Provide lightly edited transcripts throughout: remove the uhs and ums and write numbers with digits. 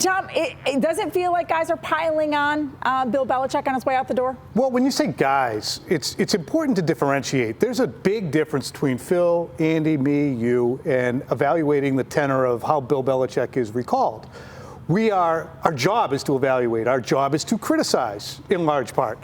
Tom, it doesn't feel like guys are piling on Bill Belichick on his way out the door? Well, when you say guys, it's important to differentiate. There's a big difference between Phil, Andy, me, you, and evaluating the tenor of how Bill Belichick is recalled. Our job is to evaluate. Our job is to criticize, in large part.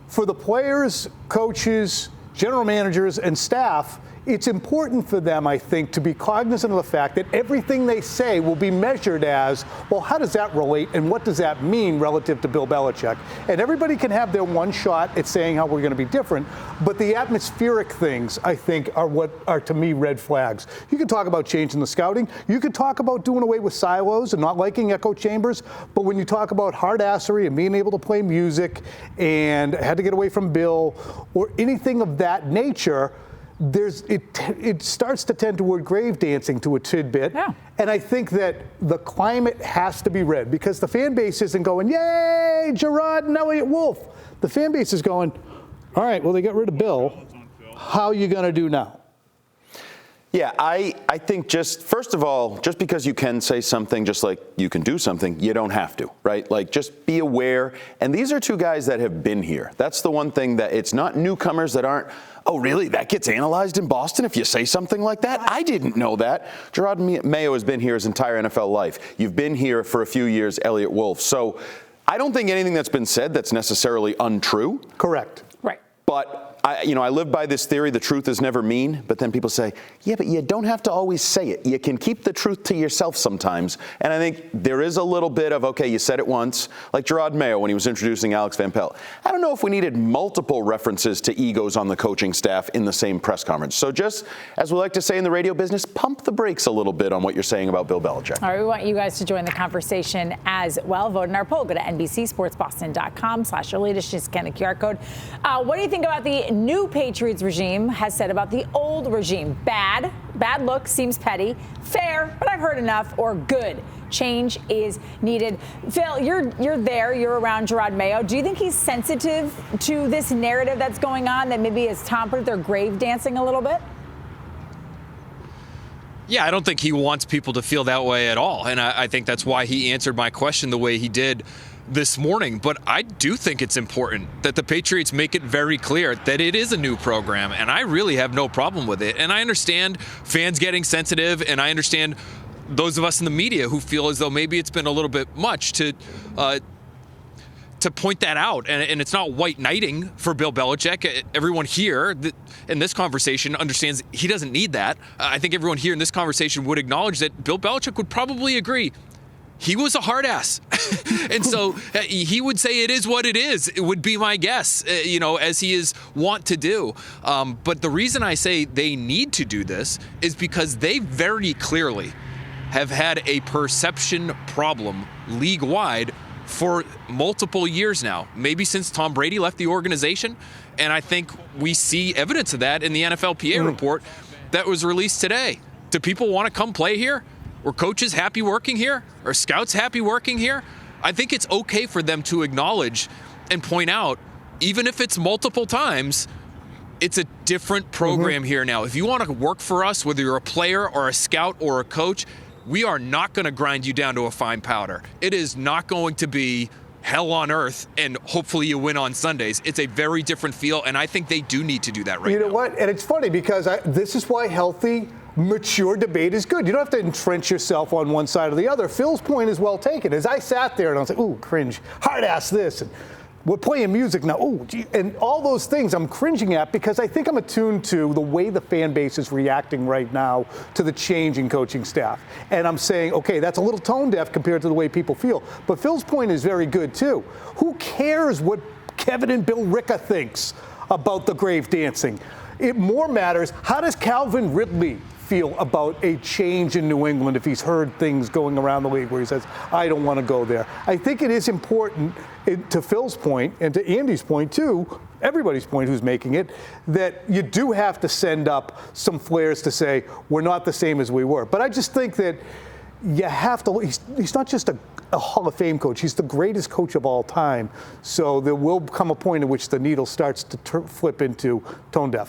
For the players, coaches, general managers, and staff, it's important for them, I think, to be cognizant of the fact that everything they say will be measured as, well, how does that relate and what does that mean relative to Bill Belichick? And everybody can have their one shot at saying how we're going to be different, but the atmospheric things, I think, are what are, to me, red flags. You can talk about changing the scouting. You can talk about doing away with silos and not liking echo chambers, but when you talk about hard-assery and being able to play music and had to get away from Bill or anything of that nature, it starts to tend toward grave dancing to a tidbit. Yeah. And I think that the climate has to be read because the fan base isn't going, yay, Jerod and Elliott Wolf. The fan base is going, all right, well, they got rid of Bill. How are you going to do now? Yeah, I think first of all, just because you can say something, just like you can do something, you don't have to, right? Like, just be aware. And these are two guys that have been here. That's the one thing that it's not newcomers that aren't, oh, really? That gets analyzed in Boston if you say something like that? I didn't know that. Jerod Mayo has been here his entire NFL life. You've been here for a few years, Elliott Wolf. So I don't think anything that's been said that's necessarily untrue. Correct. Right. But I live by this theory, the truth is never mean, but then people say, yeah, but you don't have to always say it. You can keep the truth to yourself sometimes. And I think there is a little bit of, okay, you said it once, like Jerod Mayo when he was introducing Alex Van Pelt. I don't know if we needed multiple references to egos on the coaching staff in the same press conference. So just, as we like to say in the radio business, pump the brakes a little bit on what you're saying about Bill Belichick. All right, we want you guys to join the conversation as well. Vote in our poll. Go to NBCSportsBoston.com/your-latest. Just scan the QR code. What do you think about the new Patriots regime has said about the old regime? Bad look, seems petty. Fair, but I've heard enough. Or good, change is needed. Phil, you're there. You're around Jerod Mayo. Do you think he's sensitive to this narrative that's going on that maybe has tampered their grave dancing a little bit? Yeah, I don't think he wants people to feel that way at all. And I think that's why he answered my question the way he did this morning. But I do think it's important that the Patriots make it very clear that it is a new program, and I really have no problem with it. And I understand fans getting sensitive, and I understand those of us in the media who feel as though maybe it's been a little bit much to point that out. And it's not white knighting for Bill Belichick. Everyone here in this conversation understands he doesn't need that. I think everyone here in this conversation would acknowledge that Bill Belichick would probably agree. He was a hard ass. And so he would say it is what it is. It would be my guess, as he is wont to do. But the reason I say they need to do this is because they very clearly have had a perception problem league-wide for multiple years now, maybe since Tom Brady left the organization. And I think we see evidence of that in the NFLPA report that was released today. Do people want to come play here? Were coaches happy working here? Are scouts happy working here? I think it's okay for them to acknowledge and point out, even if it's multiple times, it's a different program here now. If you want to work for us, whether you're a player or a scout or a coach, we are not going to grind you down to a fine powder. It is not going to be hell on earth, and hopefully you win on Sundays. It's a very different feel, and I think they do need to do that right now. You know what? And it's funny because this is why healthy, mature debate is good. You don't have to entrench yourself on one side or the other. Phil's point is well taken. As I sat there and I was like, ooh, cringe, hard ass this. And we're playing music now. Ooh, gee. And all those things I'm cringing at because I think I'm attuned to the way the fan base is reacting right now to the change in coaching staff. And I'm saying, okay, that's a little tone deaf compared to the way people feel. But Phil's point is very good, too. Who cares what Kevin and Bill Ricca thinks about the grave dancing? It more matters, how does Calvin Ridley feel about a change in New England if he's heard things going around the league where he says, I don't want to go there? I think it is important, to Phil's point and to Andy's point too, everybody's point who's making it, that you do have to send up some flares to say, we're not the same as we were. But I just think that you have to, he's not just a Hall of Fame coach, he's the greatest coach of all time. So there will come a point in which the needle starts to flip into tone deaf.